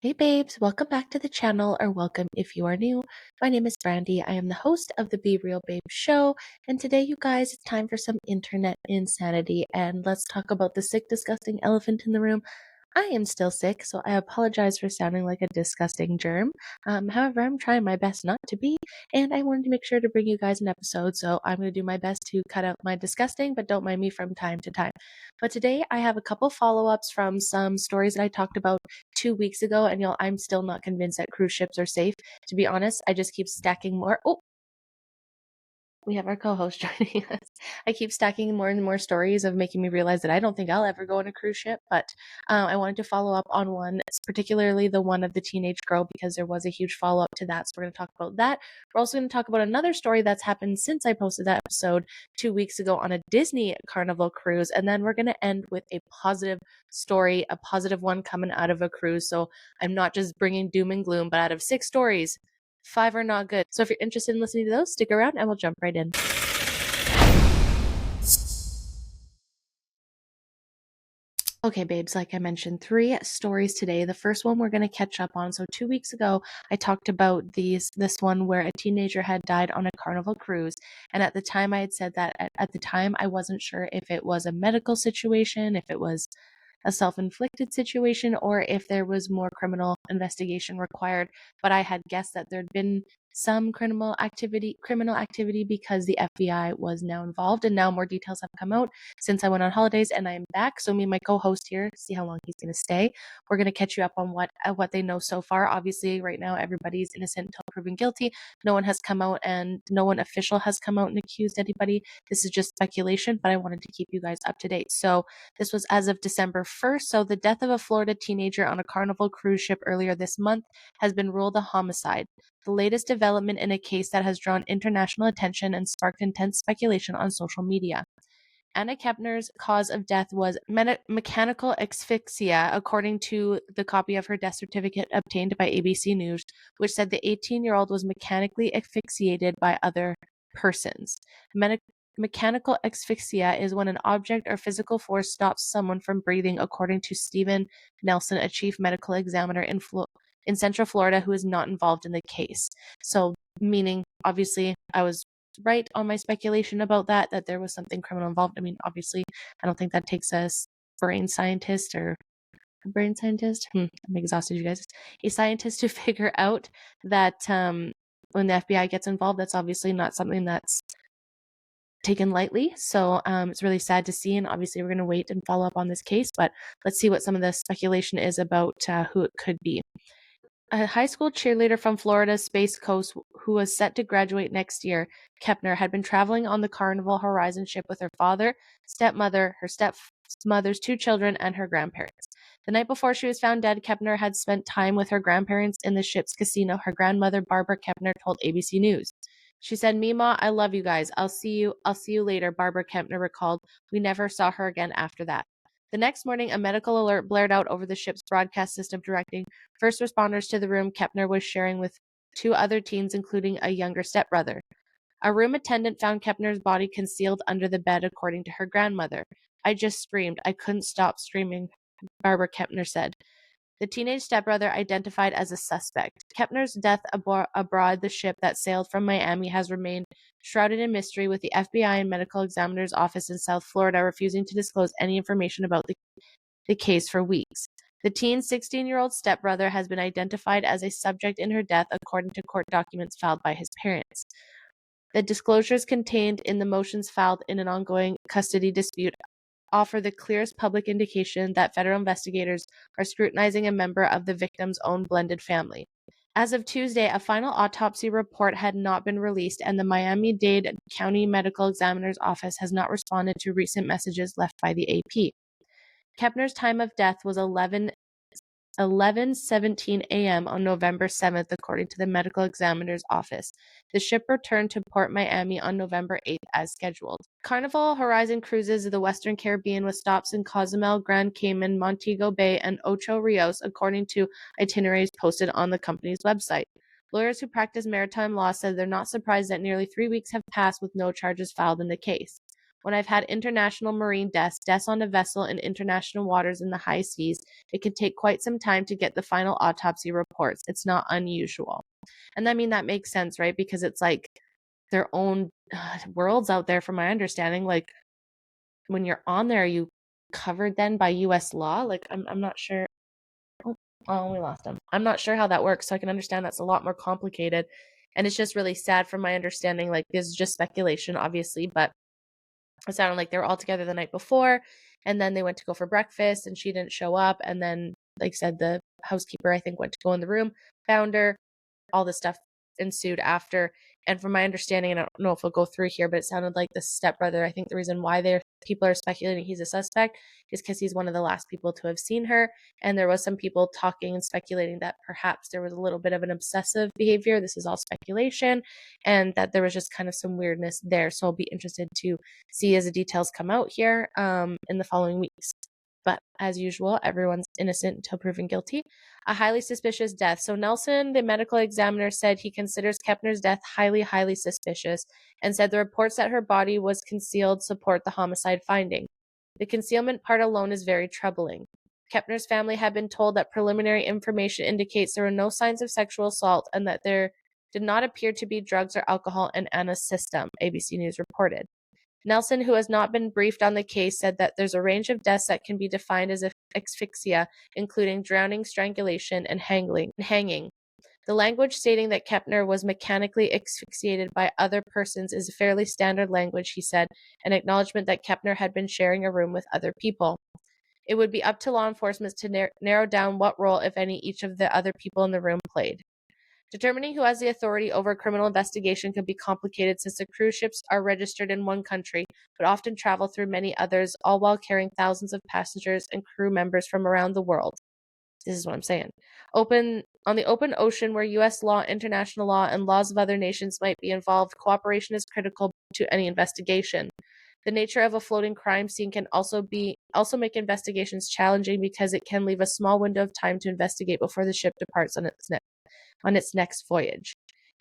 Hey babes, welcome back to the channel, or welcome if you are new. My name is Brandy. I am the host of the Be Real Babe show, and today, you guys, it's time for some internet insanity, and let's talk about the sick, disgusting elephant in the room. I am still sick, so I apologize for sounding like a disgusting germ. However, I'm trying my best not to be, and I wanted to make sure to bring you guys an episode, so I'm going to do my best to cut out my disgusting, but don't mind me from time to time. But today, I have a couple follow-ups from some stories that I talked about 2 weeks ago, and y'all, I'm still not convinced that cruise ships are safe. To be honest, I just keep stacking more. Oh, we have our co-host joining us. I keep stacking more and more stories of making me realize that I don't think I'll ever go on a cruise ship, but I wanted to follow up on one, particularly the one of the teenage girl, because there was a huge follow-up to that, so we're going to talk about that. We're also going to talk about another story that's happened since I posted that episode 2 weeks ago on a Disney Carnival cruise, and then we're going to end with a positive story, a positive one coming out of a cruise, so I'm not just bringing doom and gloom, but out of 6 stories, 5 are not good. So if you're interested in listening to those, stick around and we'll jump right in. Okay, babes, like I mentioned, 3 stories today. The first one we're going to catch up on. So 2 weeks ago, I talked about this one where a teenager had died on a Carnival cruise. And at the time, I had said that at the time, I wasn't sure if it was a medical situation, if it was a self-inflicted situation, or if there was more criminal investigation required. But I had guessed that there'd been some criminal activity because the FBI was now involved, and now more details have come out since I went on holidays and I'm back. So me and my co-host here, see how long he's going to stay. We're going to catch you up on what they know so far. Obviously, right now everybody's innocent until proven guilty. No one has come out, and no one official has come out and accused anybody. This is just speculation, but I wanted to keep you guys up to date. So this was as of December 1st. So the death of a Florida teenager on a Carnival cruise ship earlier this month has been ruled a homicide, the latest development in a case that has drawn international attention and sparked intense speculation on social media. Anna Kepner's cause of death was mechanical asphyxia, according to the copy of her death certificate obtained by ABC News, which said the 18-year-old was mechanically asphyxiated by other persons. Mechanical asphyxia is when an object or physical force stops someone from breathing, according to Stephen Nelson, a chief medical examiner in Central Florida who is not involved in the case. So, meaning, obviously, I was right on my speculation about that there was something criminal involved. I mean, obviously, I don't think that takes a brain scientist or a brain scientist. I'm exhausted, you guys. A scientist to figure out that when the FBI gets involved, that's obviously not something that's taken lightly. So it's really sad to see, and obviously we're going to wait and follow up on this case, but let's see what some of the speculation is about who it could be. A high school cheerleader from Florida's Space Coast who was set to graduate next year, Kepner, had been traveling on the Carnival Horizon ship with her father, stepmother, her stepmother's 2 children, and her grandparents. The night before she was found dead, Kepner had spent time with her grandparents in the ship's casino. Her grandmother, Barbara Kepner, told ABC News. She said, "Mima, I love you guys. I'll see you later," Barbara Kepner recalled. "We never saw her again after that." The next morning, a medical alert blared out over the ship's broadcast system, directing first responders to the room Kepner was sharing with 2 other teens, including a younger stepbrother. A room attendant found Kepner's body concealed under the bed, according to her grandmother. "I just screamed. I couldn't stop screaming," Barbara Kepner said. The teenage stepbrother identified as a suspect. Kepner's death aboard the ship that sailed from Miami has remained shrouded in mystery, with the FBI and medical examiner's office in South Florida refusing to disclose any information about the case for weeks. The teen's 16-year-old stepbrother has been identified as a subject in her death, according to court documents filed by his parents. The disclosures contained in the motions filed in an ongoing custody dispute offer the clearest public indication that federal investigators are scrutinizing a member of the victim's own blended family. As of Tuesday, a final autopsy report had not been released, and the Miami-Dade County Medical Examiner's Office has not responded to recent messages left by the AP. Kepner's time of death was 11:17 a.m. on November 7th, according to the medical examiner's office. The ship returned to Port Miami on November 8th as scheduled. Carnival Horizon cruises the Western Caribbean with stops in Cozumel, Grand Cayman, Montego Bay, and Ocho Rios, according to itineraries posted on the company's website. Lawyers who practice maritime law said they're not surprised that nearly 3 weeks have passed with no charges filed in the case. When I've had international marine deaths on a vessel in international waters in the high seas, it can take quite some time to get the final autopsy reports. It's not unusual. And I mean, that makes sense, right? Because it's like their own worlds out there, from my understanding. Like, when you're on there, are you covered then by US law? Like, I'm not sure. Oh, we lost him. I'm not sure how that works, so I can understand that's a lot more complicated. And it's just really sad from my understanding. Like, this is just speculation, obviously, but it sounded like they were all together the night before, and then they went to go for breakfast, and she didn't show up. And then, like I said, the housekeeper, I think, went to go in the room, found her, all this stuff ensued after. And from my understanding, and I don't know if we'll go through here, but it sounded like the stepbrother, I think the reason why people are speculating he's a suspect is because he's one of the last people to have seen her. And there was some people talking and speculating that perhaps there was a little bit of an obsessive behavior. This is all speculation, and that there was just kind of some weirdness there. So I'll be interested to see as the details come out here in the following weeks. But as usual, everyone's innocent until proven guilty. A highly suspicious death. So Nelson, the medical examiner, said he considers Kepner's death highly, highly suspicious, and said the reports that her body was concealed support the homicide finding. The concealment part alone is very troubling. Kepner's family had been told that preliminary information indicates there were no signs of sexual assault and that there did not appear to be drugs or alcohol in Anna's system, ABC News reported. Nelson, who has not been briefed on the case, said that there's a range of deaths that can be defined as asphyxia, including drowning, strangulation, and hanging. The language stating that Kepner was mechanically asphyxiated by other persons is fairly standard language, he said, an acknowledgement that Kepner had been sharing a room with other people. It would be up to law enforcement to narrow down what role, if any, each of the other people in the room played. Determining who has the authority over a criminal investigation can be complicated since the cruise ships are registered in one country, but often travel through many others, all while carrying thousands of passengers and crew members from around the world. This is what I'm saying. On the open ocean where U.S. law, international law, and laws of other nations might be involved, cooperation is critical to any investigation. The nature of a floating crime scene can also make investigations challenging because it can leave a small window of time to investigate before the ship departs on its next voyage.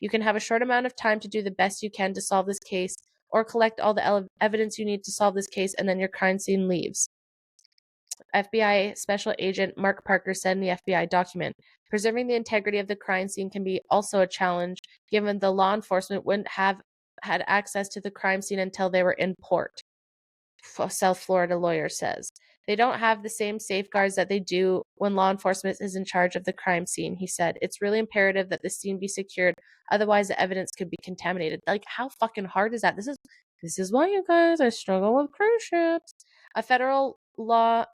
You can have a short amount of time to do the best you can to solve this case, or collect all the evidence you need to solve this case, and then your crime scene leaves. FBI Special Agent Mark Parker said in the FBI document, preserving the integrity of the crime scene can be also a challenge, given the law enforcement wouldn't have had access to the crime scene until they were in port, a South Florida lawyer says. They don't have the same safeguards that they do when law enforcement is in charge of the crime scene, he said. It's really imperative that the scene be secured, otherwise the evidence could be contaminated. Like, how fucking hard is that? This is why, you guys, I struggle with cruise ships. A federal law,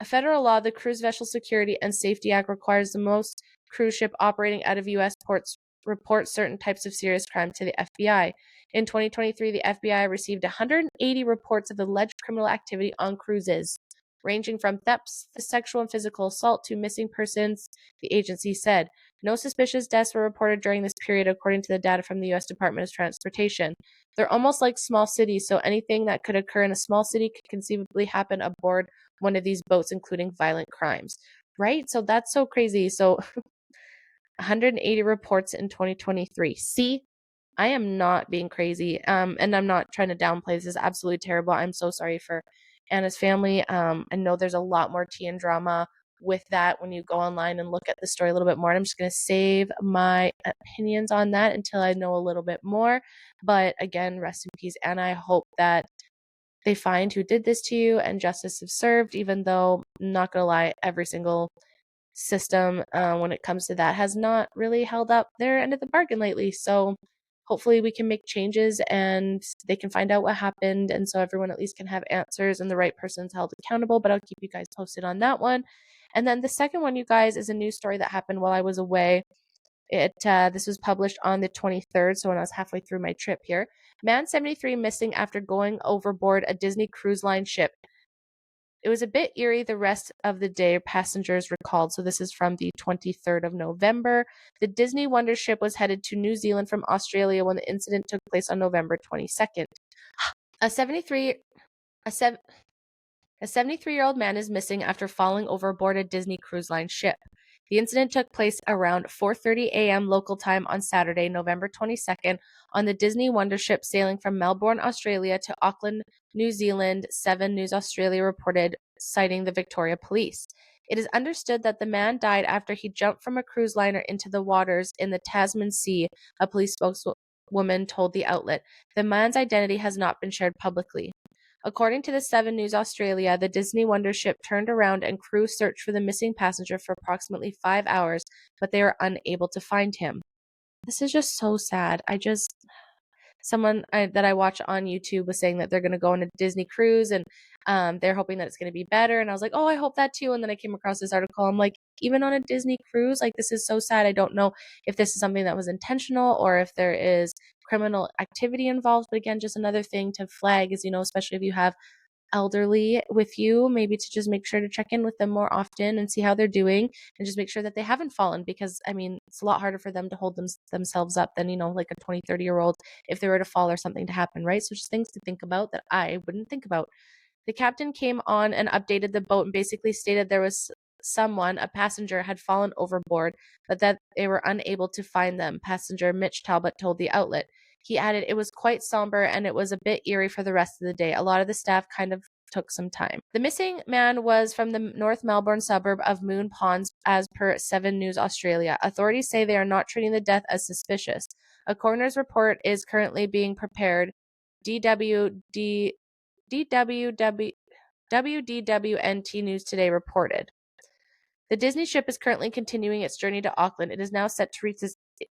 the Cruise Vessel Security and Safety Act requires the most cruise ship operating out of U.S. ports report certain types of serious crime to the FBI. In 2023, the FBI received 180 reports of alleged criminal activity on cruises, ranging from thefts, sexual and physical assault, to missing persons, the agency said. No suspicious deaths were reported during this period, according to the data from the U.S. Department of Transportation. They're almost like small cities, so anything that could occur in a small city could conceivably happen aboard one of these boats, including violent crimes. Right? So that's so crazy. So 180 reports in 2023. See, I am not being crazy. And I'm not trying to downplay this. Is absolutely terrible. I'm so sorry for Anna's family. I know there's a lot more tea and drama with that when you go online and look at the story a little bit more. And I'm just going to save my opinions on that until I know a little bit more. But again, rest in peace, Anna. I hope that they find who did this to you and justice is served, even though, I'm not going to lie, every single system when it comes to that has not really held up their end of the bargain lately. So hopefully we can make changes and they can find out what happened, and so everyone at least can have answers and the right person's held accountable. But I'll keep you guys posted on that one. And then the second one, you guys, is a news story that happened while I was away. This was published on the 23rd, so when I was halfway through my trip here. Man 73 missing after going overboard a Disney Cruise Line ship. It was a bit eerie the rest of the day, passengers recalled. So this is from the 23rd of November. The Disney Wonder ship was headed to New Zealand from Australia when the incident took place on November 22nd. A 73-year-old man is missing after falling overboard a Disney Cruise Line ship. The incident took place around 4:30 a.m. local time on Saturday, November 22nd, on the Disney Wonder ship sailing from Melbourne, Australia to Auckland, New Zealand, 7 News Australia reported, citing the Victoria Police. It is understood that the man died after he jumped from a cruise liner into the waters in the Tasman Sea, a police spokeswoman told the outlet. The man's identity has not been shared publicly. According to the 7 News Australia, the Disney Wonder ship turned around and crew searched for the missing passenger for approximately 5 hours, but they were unable to find him. This is just so sad. Someone that I watch on YouTube was saying that they're going to go on a Disney cruise, and they're hoping that it's going to be better. And I was like, oh, I hope that too. And then I came across this article. I'm like, even on a Disney cruise, like, this is so sad. I don't know if this is something that was intentional or if there is criminal activity involved. But again, just another thing to flag is, especially if you have elderly with you, maybe to just make sure to check in with them more often and see how they're doing, and just make sure that they haven't fallen, because it's a lot harder for them to hold themselves up than like a 20-30-year-old if they were to fall or something to happen, right? So just things to think about that I wouldn't think about. The captain came on and updated the boat and basically stated there was a passenger had fallen overboard, but that they were unable to find them. Passenger Mitch Talbot told the outlet. He added, it was quite somber and it was a bit eerie for the rest of the day. A lot of the staff kind of took some time. The missing man was from the North Melbourne suburb of Moon Ponds, as per 7 News Australia. Authorities say they are not treating the death as suspicious. A coroner's report is currently being prepared. WDWNT News Today reported. The Disney ship is currently continuing its journey to Auckland. It is now set to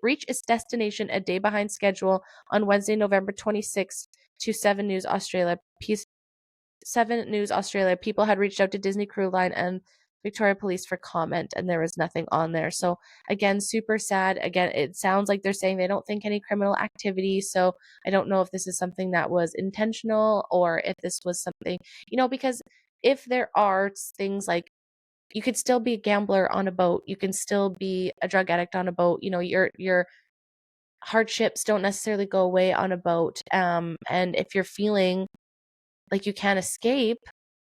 reach its destination a day behind schedule on Wednesday, November 26th, to 7 News Australia. 7 News Australia. People had reached out to Disney Cruise Line and Victoria Police for comment, and there was nothing on there. So again, super sad. Again, it sounds like they're saying they don't think any criminal activity. So I don't know if this is something that was intentional or if this was something, because if there are things like, you could still be a gambler on a boat, you can still be a drug addict on a boat, your hardships don't necessarily go away on a boat. And if you're feeling like you can't escape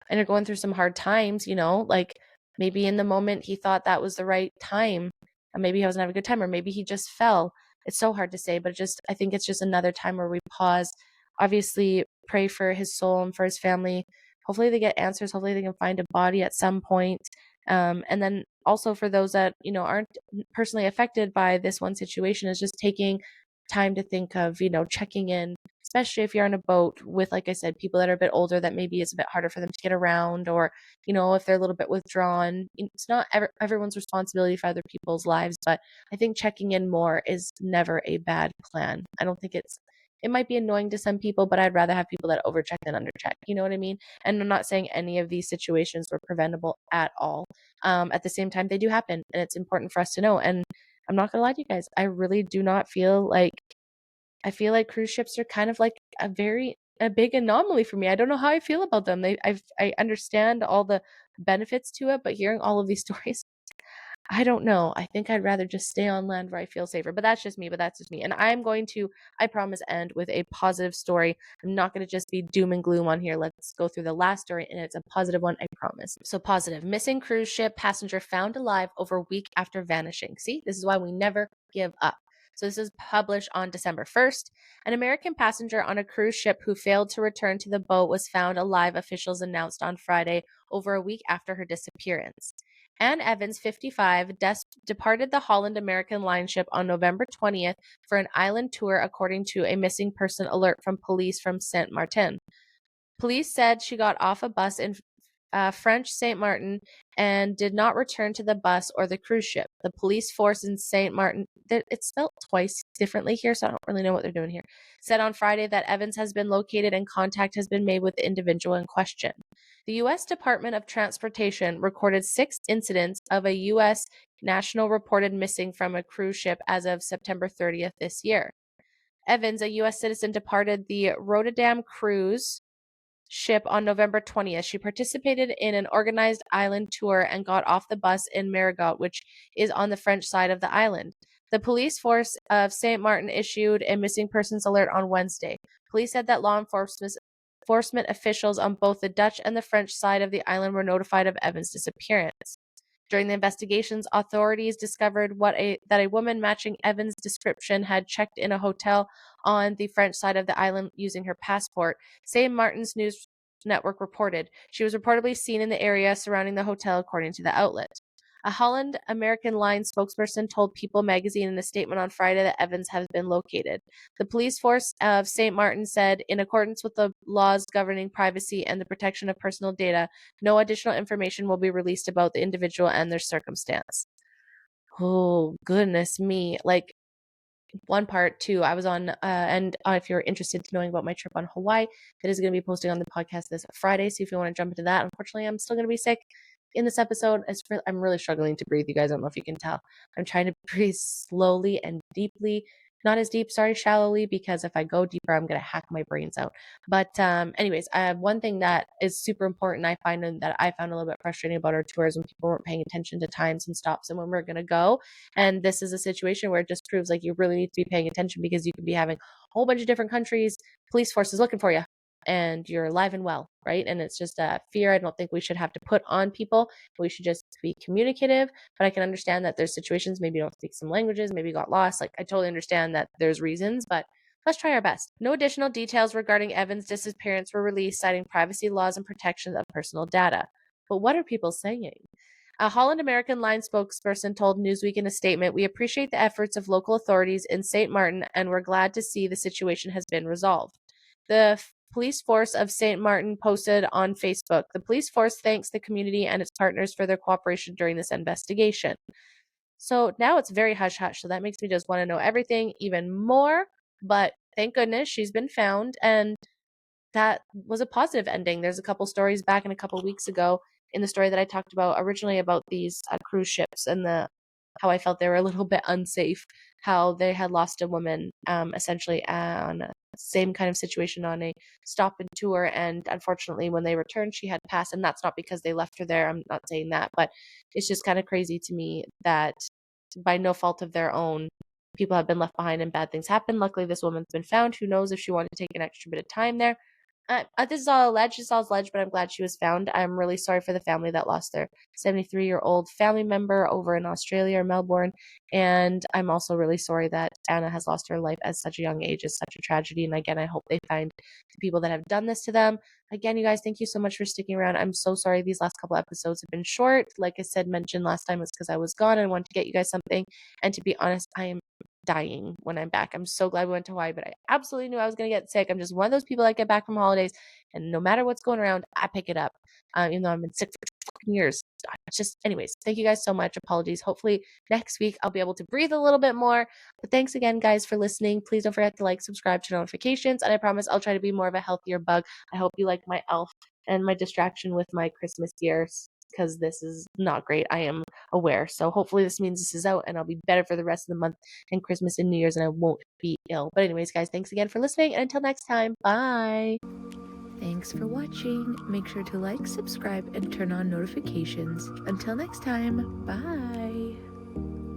and you're going through some hard times, like maybe in the moment he thought that was the right time, and maybe he wasn't having a good time, or maybe he just fell. It's so hard to say, but I think it's just another time where we pause, obviously pray for his soul and for his family. Hopefully they get answers. Hopefully they can find a body at some point. And then also for those that, aren't personally affected by this one situation, is just taking time to think of, checking in, especially if you're on a boat with, like I said, people that are a bit older that maybe it's a bit harder for them to get around, or, if they're a little bit withdrawn. It's not everyone's responsibility for other people's lives, but I think checking in more is never a bad plan. I don't think it might be annoying to some people, but I'd rather have people that overcheck than undercheck. You know what I mean? And I'm not saying any of these situations were preventable at all. At the same time, they do happen, and it's important for us to know. And I'm not gonna lie to you guys, I really do not feel like, I feel like cruise ships are kind of like a big anomaly for me. I don't know how I feel about them. I understand all the benefits to it, but hearing all of these stories, I don't know. I think I'd rather just stay on land where I feel safer. But that's just me. And I'm going to, I promise, end with a positive story. I'm not going to just be doom and gloom on here. Let's go through the last story, and it's a positive one, I promise. So positive. Missing cruise ship passenger found alive over a week after vanishing. See, this is why we never give up. So this is published on December 1st. An American passenger on a cruise ship who failed to return to the boat was found alive, officials announced on Friday, over a week after her disappearance. Anne Evans, 55, departed the Holland American Line ship on November 20th for an island tour, according to a missing person alert from police from Saint Martin. Police said she got off a bus in French Saint Martin and did not return to the bus or the cruise ship. The police force in Saint Martin, it's spelled twice differently here, so I don't really know what they're doing here, said on Friday that Evans has been located and contact has been made with the individual in question. The U.S. Department of Transportation recorded 6 incidents of a U.S. national reported missing from a cruise ship as of September 30th this year. Evans, a U.S. citizen, departed the Rotterdam cruise ship on November 20th. She participated in an organized island tour and got off the bus in Marigot, which is on the French side of the island. The police force of Saint Martin issued a missing persons alert on Wednesday. Police said that law enforcement officials on both the Dutch and the French side of the island were notified of Evans' disappearance. During the investigations, authorities discovered that a woman matching Evans' description had checked in a hotel on the French side of the island using her passport. St. Martin's News Network reported. She was reportedly seen in the area surrounding the hotel, according to the outlet. A Holland American Line spokesperson told People magazine in a statement on Friday that Evans has been located. The police force of St. Martin said, in accordance with the laws governing privacy and the protection of personal data, no additional information will be released about the individual and their circumstance. Oh, goodness me. Like, one part too, I was on, and if you're interested in knowing about my trip on Hawaii, that is going to be posting on the podcast this Friday. So if you want to jump into that, unfortunately, I'm still going to be sick in this episode. I'm really struggling to breathe. You guys, I don't know if you can tell. I'm trying to breathe slowly and deeply. Not as deep, sorry, shallowly, because if I go deeper, I'm going to hack my brains out. But anyways, one thing that is super important, I find, and that I found a little bit frustrating about our tours when people weren't paying attention to times and stops and when we're going to go. And this is a situation where it just proves like you really need to be paying attention, because you could be having a whole bunch of different countries, police forces looking for you, and you're alive and well, right? And it's just a fear I don't think we should have to put on people. We should just be communicative. But I can understand that there's situations, maybe you don't speak some languages, maybe you got lost. Like, I totally understand that there's reasons, but let's try our best. No additional details regarding Evans' disappearance were released, citing privacy laws and protections of personal data. But what are people saying? A Holland American Line spokesperson told Newsweek in a statement, "We appreciate the efforts of local authorities in St. Martin, and we're glad to see the situation has been resolved." The police force of St. Martin posted on Facebook, "The police force thanks the community and its partners for their cooperation during this investigation." So now it's very hush hush. So that makes me just want to know everything even more. But thank goodness she's been found, and that was a positive ending. There's a couple stories back in a couple weeks ago in the story that I talked about originally about these cruise ships and how I felt they were a little bit unsafe, how they had lost a woman essentially on a same kind of situation on a stop and tour, and unfortunately when they returned she had passed. And that's not because they left her there, I'm not saying that, but it's just kind of crazy to me that by no fault of their own, people have been left behind and bad things happen. Luckily this woman's been found. Who knows if she wanted to take an extra bit of time there. This is all alleged. It's all alleged, but I'm glad she was found. I'm really sorry for the family that lost their 73-year-old family member over in Australia or Melbourne. And I'm also really sorry that Anna has lost her life at such a young age. It's such a tragedy. And again, I hope they find the people that have done this to them. Again, you guys, thank you so much for sticking around. I'm so sorry these last couple episodes have been short. Like I said, mentioned last time, it's because I was gone and I wanted to get you guys something. And to be honest, I am dying when I'm back. I'm so glad we went to Hawaii, but I absolutely knew I was going to get sick. I'm just one of those people that get back from holidays, and no matter what's going around, I pick it up. Even though I've been sick for fucking years. It's just, anyways, thank you guys so much. Apologies. Hopefully next week I'll be able to breathe a little bit more. But thanks again, guys, for listening. Please don't forget to like, subscribe to notifications, and I promise I'll try to be more of a healthier bug. I hope you like my elf and my distraction with my Christmas gear, because this is not great. I am aware. So hopefully this means this is out and I'll be better for the rest of the month and Christmas and New Year's, and I won't be ill. But anyways, guys, thanks again for listening, and until next time, bye. Thanks for watching. Make sure to like, subscribe, and turn on notifications. Until next time, bye.